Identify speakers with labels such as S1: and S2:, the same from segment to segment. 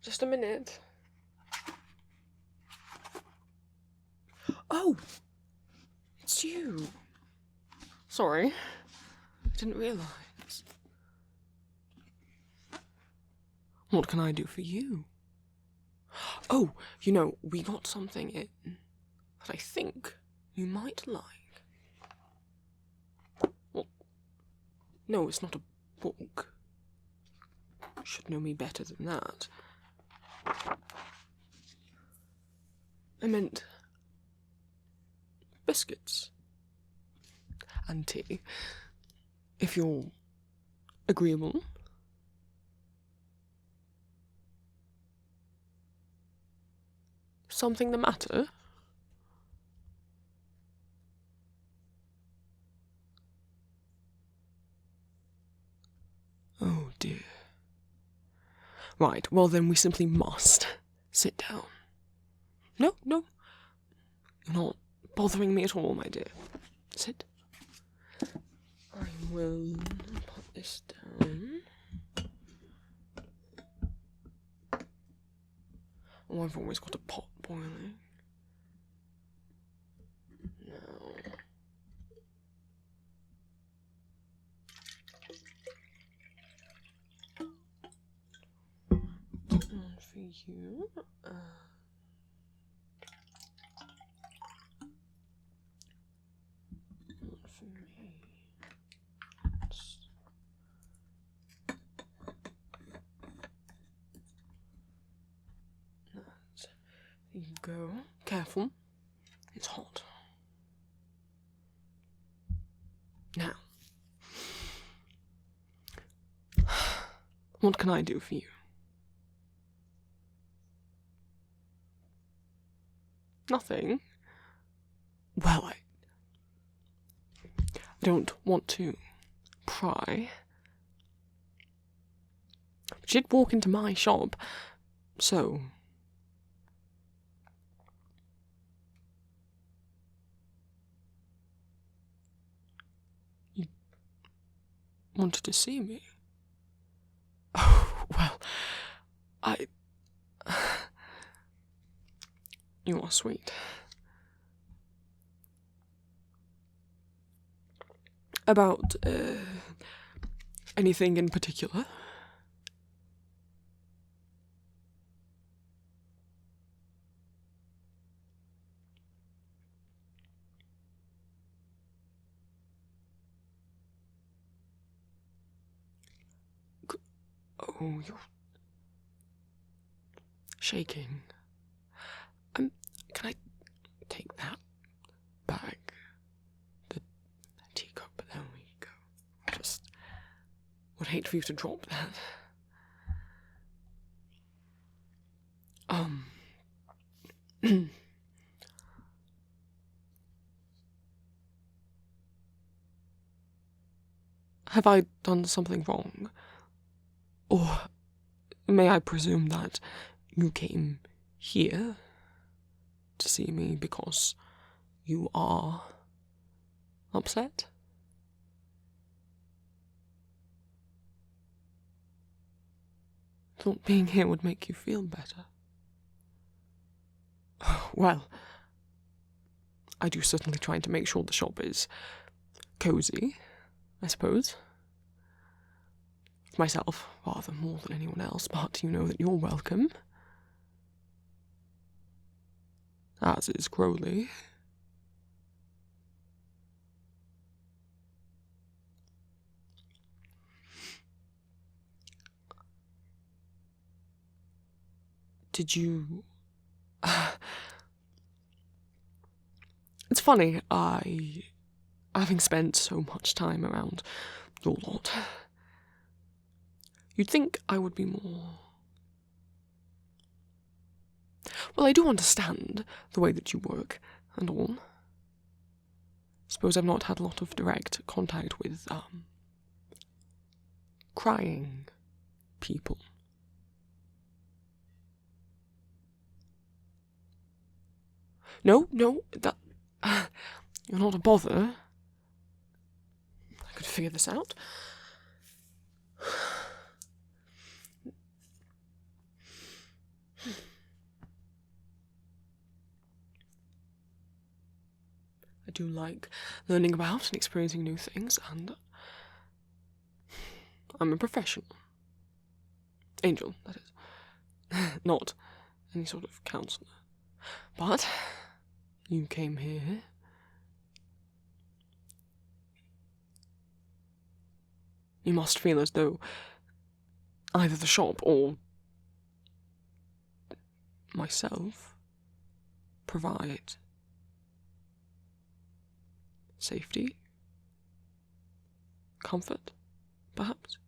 S1: Just a minute. Oh! It's you. Sorry. I didn't realise. What can I do for you? Oh, you know, we got something in that I think you might like. Well, no, it's not a book. You should know me better than that. I meant biscuits and tea, if you're agreeable. Something the matter? Oh dear. Right, well then we simply must sit down. No, you're not bothering me at all, my dear. Sit. I will put this down. Oh, I've always got a pot boiling. Now. And for you, and for me. There you go. Careful. It's hot. Now. What can I do for you? Nothing. Well, I don't want to pry. But you did walk into my shop, so... You wanted to see me? Oh, well, You are sweet. About, anything in particular? Oh, you're shaking. Can I take that bag? The teacup, there we go. Just would hate for you to drop that. Have I done something wrong? Or may I presume that you came here to see me because you are upset? Thought being here would make you feel better. Well, I do certainly try to make sure the shop is cozy, I suppose. Myself, rather more than anyone else, but you know that you're welcome. As is Crowley. Did you... It's funny, having spent so much time around your lot, you'd think I would be more Well, I do understand the way that you work and all. Suppose I've not had a lot of direct contact with, crying people. No, that... you're not a bother. I could figure this out. I do like learning about and experiencing new things, and I'm a professional. Angel, that is. Not any sort of counselor. But you came here. You must feel as though either the shop or myself provide safety, comfort, perhaps.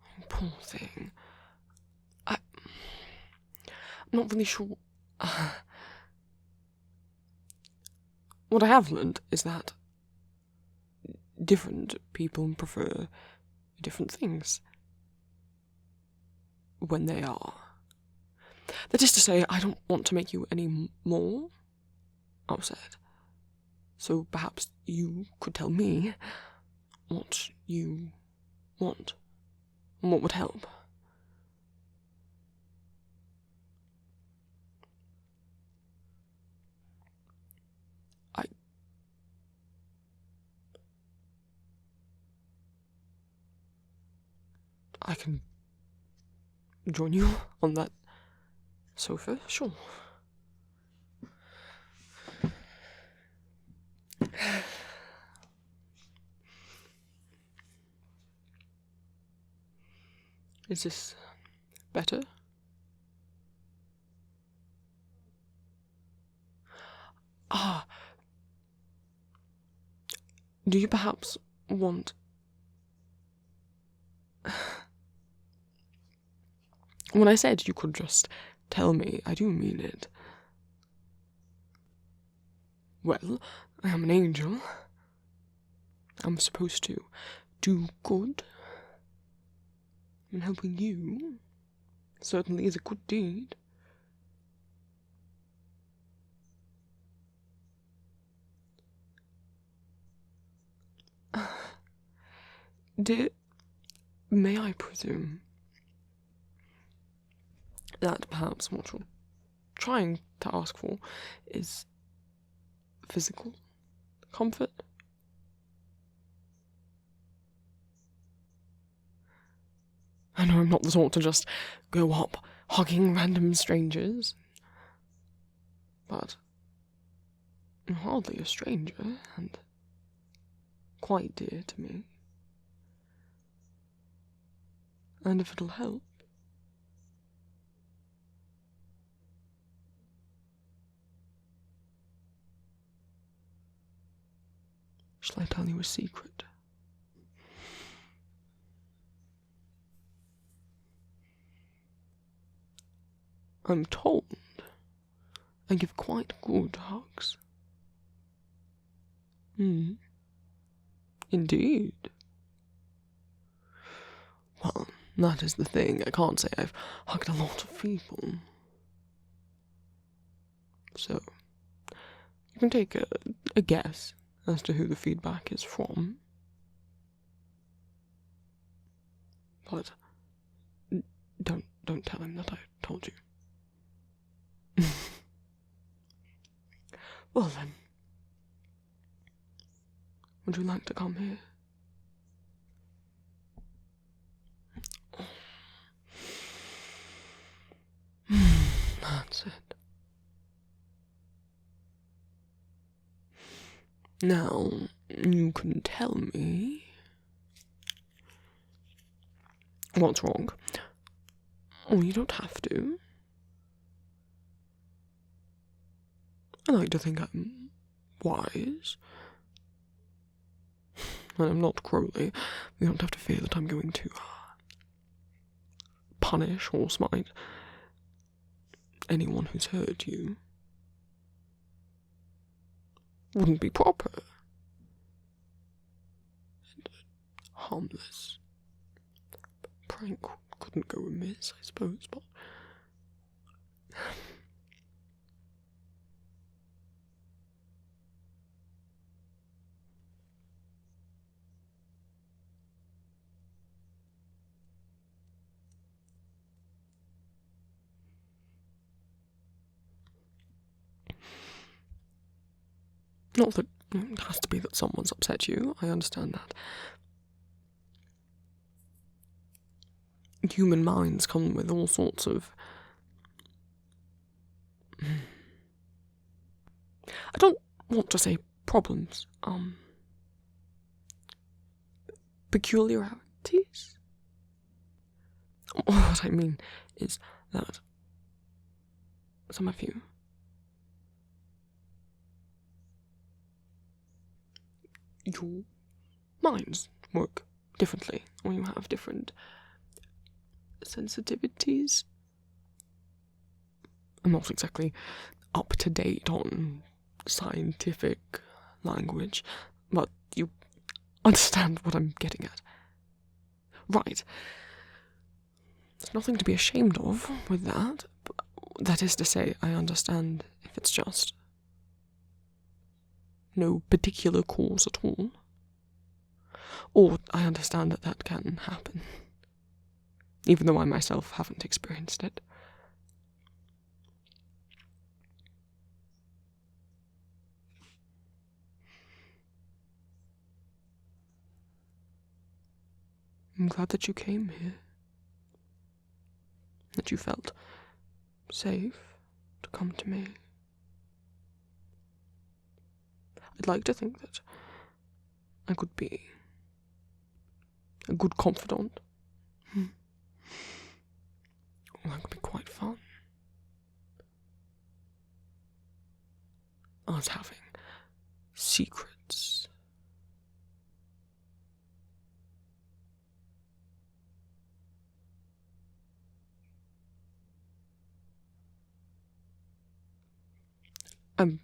S1: Oh, poor thing. I'm not really sure. What I have learned is that different people prefer different things when they are. That is to say, I don't want to make you any more upset. So perhaps you could tell me what you want and what would help. I can join you on that sofa, sure. Is this better? Do you perhaps want... When I said you could just tell me, I do mean it. Well, I am an angel. I'm supposed to do good. And helping you certainly is a good deed. May I presume that perhaps what you're trying to ask for is physical comfort? I know I'm not the sort to just go up hugging random strangers, but you're hardly a stranger, and quite dear to me. And if it'll help... Shall I tell you a secret? I'm told I give quite good hugs. Indeed. Well, that is the thing. I can't say I've hugged a lot of people. So, you can take a guess as to who the feedback is from. But don't tell him that I told you. Well then, would you like to come here? That's it. Now, you can tell me what's wrong. Oh, you don't have to. I like to think I'm wise. And I'm not Crowley. You don't have to fear that I'm going to punish or smite anyone who's hurt you wouldn't be proper and harmless. Prank couldn't go amiss, I suppose, but not that it has to be that someone's upset you, I understand that. Human minds come with all sorts of... I don't want to say problems, peculiarities? What I mean is that some of you your minds work differently, or you have different sensitivities. I'm not exactly up to date on scientific language, but you understand what I'm getting at. Right. There's nothing to be ashamed of with that. That is to say, I understand if it's just no particular cause at all. Or I understand that that can happen, even though I myself haven't experienced it. I'm glad that you came here, that you felt safe to come to me. I'd like to think that I could be a good confidant. Well, that could be quite fun. Us having secrets. I'm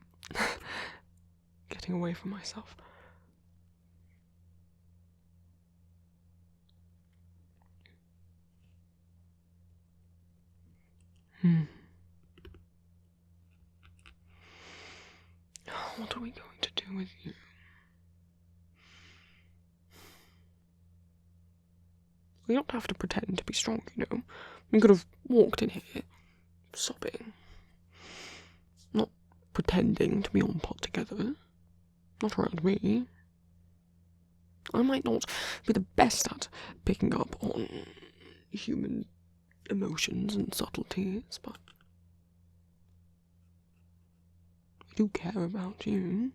S1: getting away from myself. What are we going to do with you? We don't have to pretend to be strong, you know. We could have walked in here, sobbing. Not pretending to be all put together. Not around me. I might not be the best at picking up on human emotions and subtleties, but I do care about you.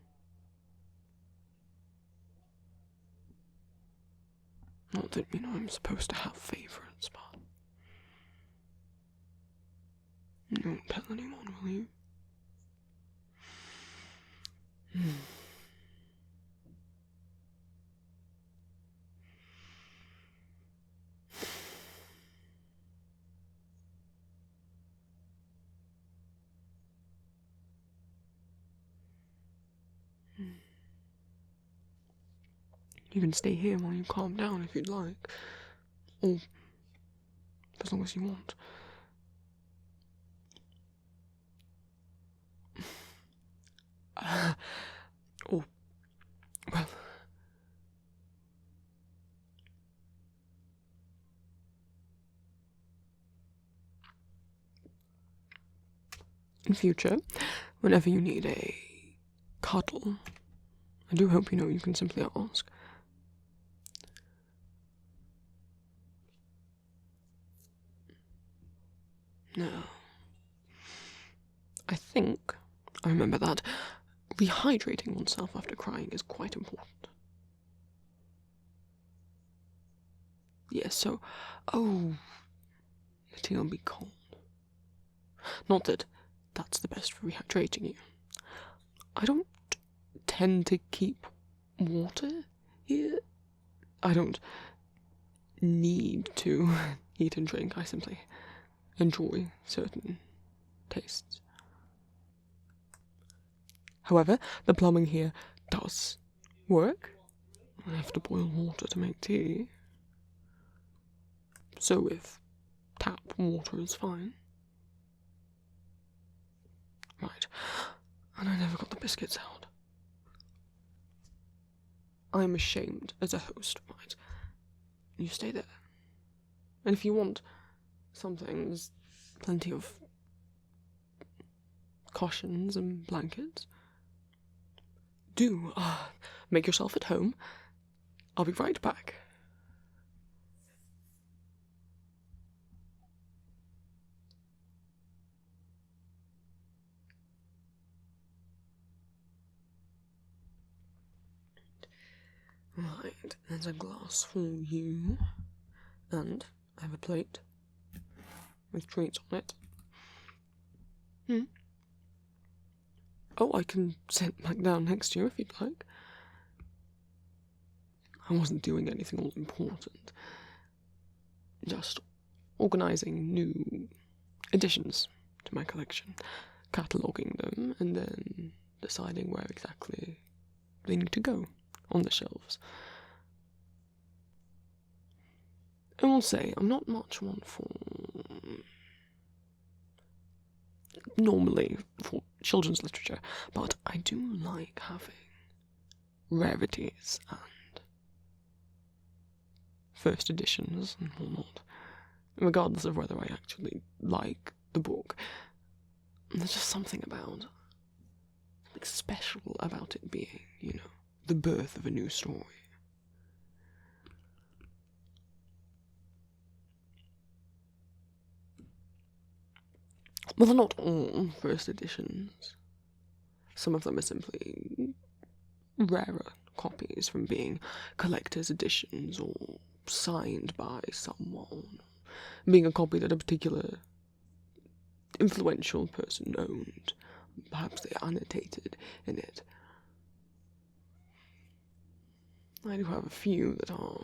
S1: Not that, you know, I'm supposed to have favourites, but you won't tell anyone, will you? You can stay here while you calm down if you'd like. Or as long as you want. Or, well... in future, whenever you need a cuddle, I do hope you know you can simply ask. Now, I think I remember that rehydrating oneself after crying is quite important. Yes, so, letting on be cold. Not that that's the best for rehydrating you. I don't tend to keep water here. I don't need to eat and drink. I simply enjoy certain tastes. However, the plumbing here does work. I have to boil water to make tea. So if tap water is fine. Right. And I never got the biscuits out. I'm ashamed as a host, right? You stay there. And if you want something, there's plenty of cushions and blankets. Do make yourself at home. I'll be right back. Right, there's a glass for you. And I have a plate with treats on it. Oh, I can sit back down next to you if you'd like. I wasn't doing anything all important. Just organising new additions to my collection, cataloguing them, and then deciding where exactly they need to go on the shelves. I will say, I'm not much one for... normally for children's literature, but I do like having rarities and first editions and whatnot, regardless of whether I actually like the book. There's just something special about it being, the birth of a new story. Well, they're not all first editions. Some of them are simply rarer copies from being collector's editions or signed by someone, being a copy that a particular influential person owned. Perhaps they annotated in it. I do have a few that are...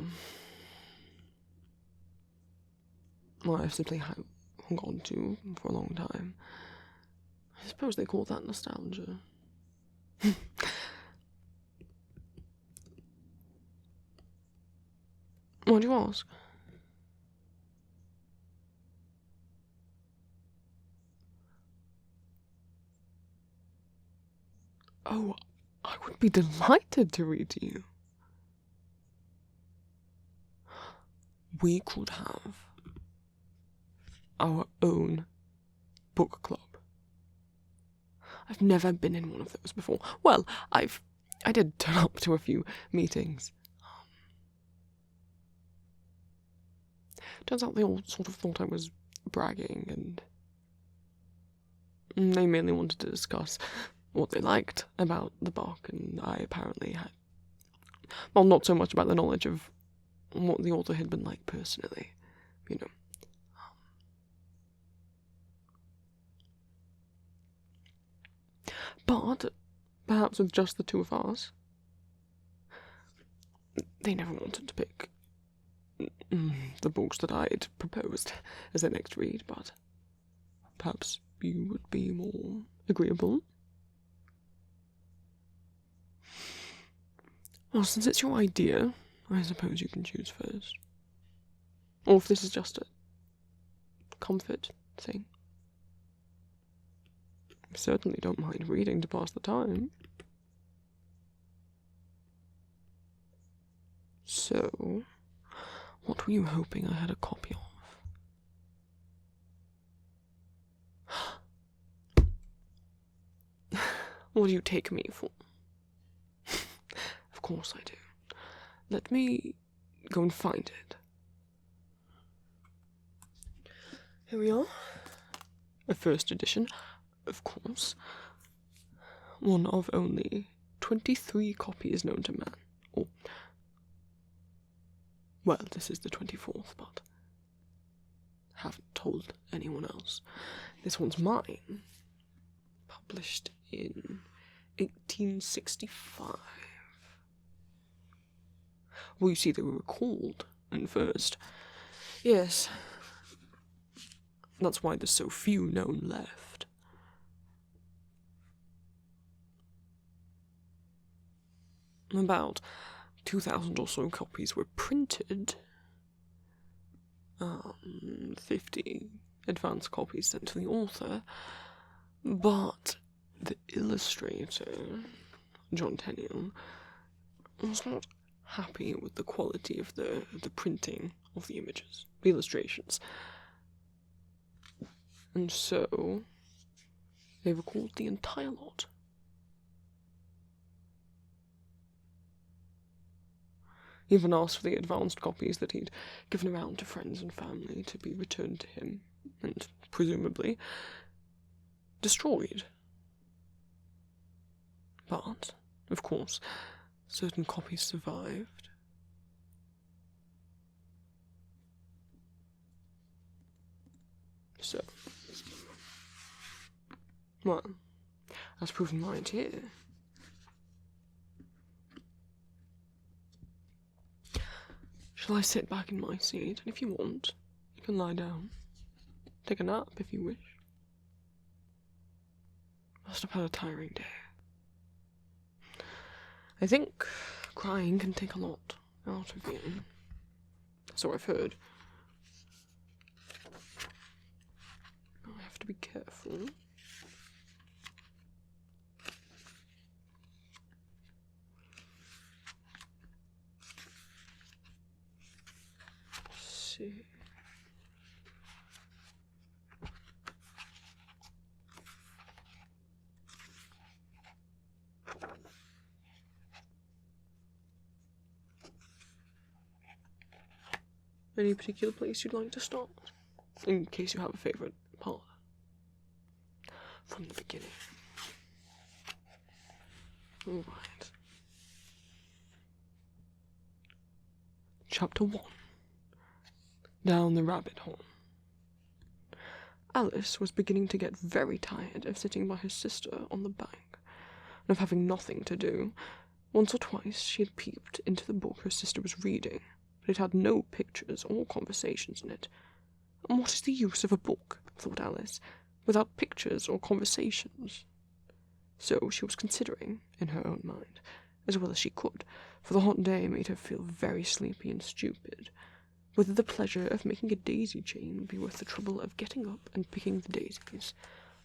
S1: well, I've simply hung on to for a long time. I suppose they call that nostalgia. Why do you ask? Oh, I would be delighted to read to you. We could have our own book club. I've never been in one of those before. Well, I did turn up to a few meetings. Turns out they all sort of thought I was bragging, and they mainly wanted to discuss what they liked about the book, and I apparently had, well, not so much about the knowledge of what the author had been like personally, But, perhaps with just the two of us, they never wanted to pick the books that I'd proposed as their next read, but perhaps you would be more agreeable. Well, since it's your idea, I suppose you can choose first. Or if this is just a comfort thing. I certainly don't mind reading to pass the time. So, what were you hoping I had a copy of? What do you take me for? Of course I do. Let me go and find it. Here we are. A first edition, of course. One of only 23 copies known to man. Or, well, this is the 24th, but haven't told anyone else. This one's mine. Published in 1865. Well, you see, they were recalled And first. Yes. That's why there's so few known left. About 2,000 or so copies were printed. 50 advanced copies sent to the author. But the illustrator, John Tenniel, was not happy with the quality of the printing of the images, the illustrations. And so they recalled the entire lot. He even asked for the advanced copies that he'd given around to friends and family to be returned to him, and presumably destroyed. But, of course, certain copies survived. So, well, as proven right here. Shall I sit back in my seat, and if you want, you can lie down. Take a nap if you wish. Must have had a tiring day. I think crying can take a lot out of you. So I've heard. I have to be careful. Let's see. Any particular place you'd like to start? In case you have a favourite part. From the beginning. Alright. Chapter 1. Down the rabbit hole. Alice was beginning to get very tired of sitting by her sister on the bank, and of having nothing to do. Once or twice she had peeped into the book her sister was reading, but it had no pictures or conversations in it. And what is the use of a book, thought Alice, without pictures or conversations? So she was considering, in her own mind, as well as she could, for the hot day made her feel very sleepy and stupid, whether the pleasure of making a daisy chain would be worth the trouble of getting up and picking the daisies,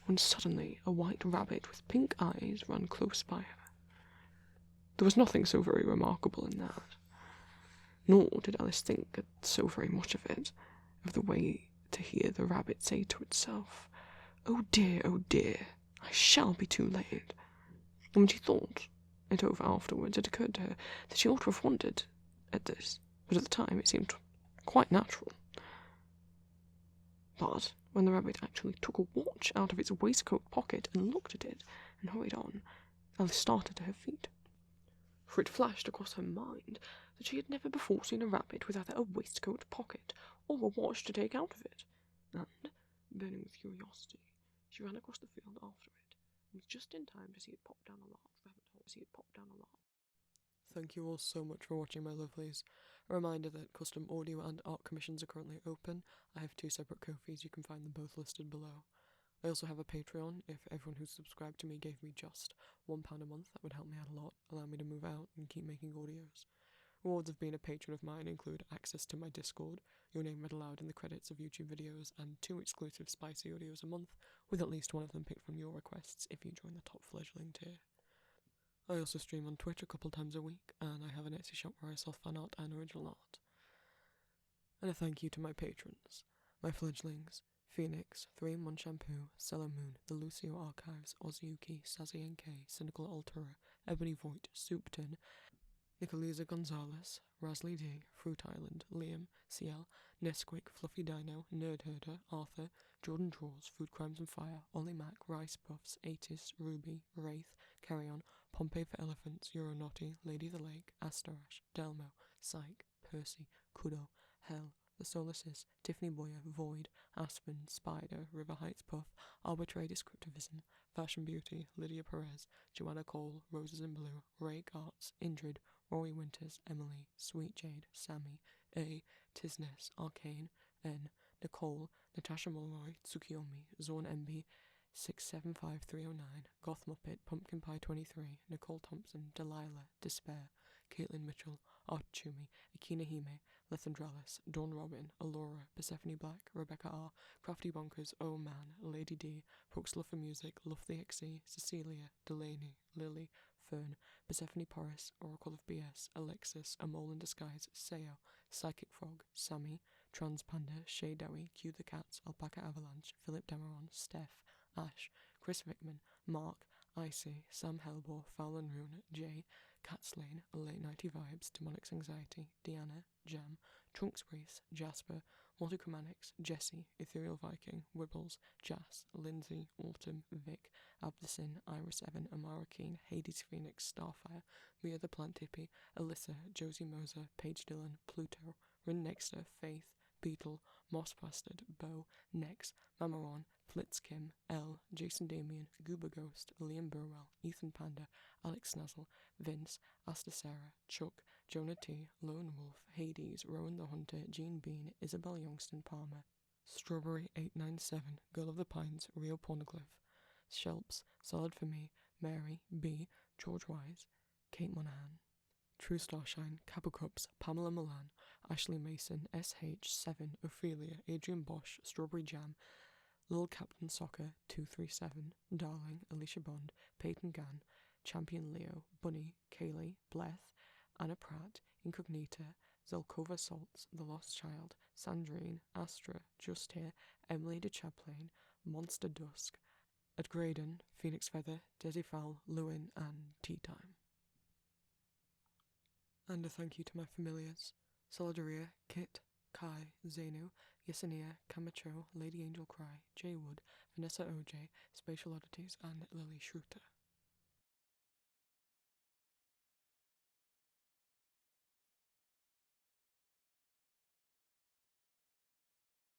S1: when suddenly a white rabbit with pink eyes ran close by her. There was nothing so very remarkable in that, nor did Alice think so very much of it, of the way to hear the rabbit say to itself, oh dear, I shall be too late." And when she thought it over afterwards, it occurred to her that she ought to have wondered at this, but at the time it seemed quite natural. But when the rabbit actually took a watch out of its waistcoat pocket and looked at it and hurried on, Alice started to her feet, for it flashed across her mind that she had never before seen a rabbit with either a waistcoat pocket or a watch to take out of it, and, burning with curiosity, she ran across the field after it, and was just in time to see it pop down a large rabbit hole. Thank you all so much for watching, my lovelies. A reminder that custom audio and art commissions are currently open. I have 2 separate Ko-fis, you can find them both listed below. I also have a Patreon. If everyone who's subscribed to me gave me just £1 a month, that would help me out a lot, allow me to move out and keep making audios. Rewards of being a patron of mine include access to my Discord, your name read aloud in the credits of YouTube videos, and 2 exclusive spicy audios a month, with at least one of them picked from your requests if you join the top fledgling tier. I also stream on Twitch a couple times a week, and I have an Etsy shop where I sell fan art and original art. And a thank you to my patrons, my fledglings, Phoenix, 3-in-1 Shampoo, Cellar Moon, The Lucio Archives, Ozyuki, Sassy NK, Cynical Altera, Ebony Voigt, Soup Tin, Nicolisa Gonzalez, Rasley D, Fruit Island, Liam, CL, Nesquik, Fluffy Dino, Nerd Herder, Arthur, Jordan Draws, Food Crimes and Fire, Ollie Mac, Rice Puffs, Atis, Ruby, Wraith, Carry On, Pompey for Elephants, Euronaughty, Lady the Lake, Astarash, Delmo, Psych, Percy, Kudo, Hell, The Solaces, Tiffany Boyer, Void, Aspen, Spider, River Heights Puff, Arbitrary Descriptivism, Fashion Beauty, Lydia Perez, Joanna Cole, Roses in Blue, Ray Gartz, Indrid, Rory Winters, Emily, Sweet Jade, Sammy, A. Tisness, Arcane, N. Nicole, Natasha Mulroy, Tsukiyomi, Zorn MB, 675309, Goth Muppet, Pumpkin Pie 23, Nicole Thompson, Delilah, Despair, Caitlin Mitchell, Art Chumi, Akina Hime, Lethandralis, Dawn Robin, Alora, Persephone Black, Rebecca R, Crafty Bonkers, Oh Man, Lady D, Brooks Love for Music, Love the XC, Cecilia, Delaney, Lily, Fern, Persephone Porris, Oracle of BS, Alexis, A Mole in Disguise, Sayo, Psychic Frog, Sammy, Trans Panda, Shay Dowie, Q the Cats, Alpaca Avalanche, Philip Demeron, Steph, Ash, Chris Vickman, Mark, Icy, Sam Hellbore, Fowlin Rune, Jay, Catslane, Late Nighty Vibes, Demonics Anxiety, Deanna, Jam, Trunks Brace, Jasper, Multichromatics, Jesse, Ethereal Viking, Wibbles, Jas, Lindsay, Autumn, Vic, Abdessin, Iris Evan, Amara Keen, Hades Phoenix, Starfire, Mia the Plant Hippie, Alyssa, Josie Moser, Paige Dillon, Pluto, Rin Nexter, Faith, Beetle, Moss Bastard, Bo, Nex, Mamaron, Flitz Kim, L, Jason Damien, Goober Ghost, Liam Burwell, Ethan Panda, Alex Snazzle, Vince, Asta Sarah, Chuck, Jonah T, Lone Wolf, Hades, Rowan the Hunter, Jean Bean, Isabel Youngston Palmer, Strawberry 897, Girl of the Pines, Rio Pornoglyph, Shelps, Solid for Me, Mary, B, George Wise, Kate Monahan, True Starshine, Kappa Cups, Pamela Milan, Ashley Mason, SH7, Ophelia, Adrian Bosch, Strawberry Jam, Little Captain Soccer 237, Darling, Alicia Bond, Peyton Gann, Champion Leo, Bunny, Kaylee, Bleth, Anna Pratt, Incognita, Zelkova Salts, The Lost Child, Sandrine, Astra, Just Here, Emily de Chaplain, Monster Dusk, at Graydon, Phoenix Feather, Desi Fowl, Lewin, and Tea Time. And a thank you to my familiars, Solidaria, Kit, Kai, Zenu, Yesenia, Camacho, Lady Angel Cry, Jay Wood, Vanessa OJ, Spatial Oddities, and Lily Schroeter.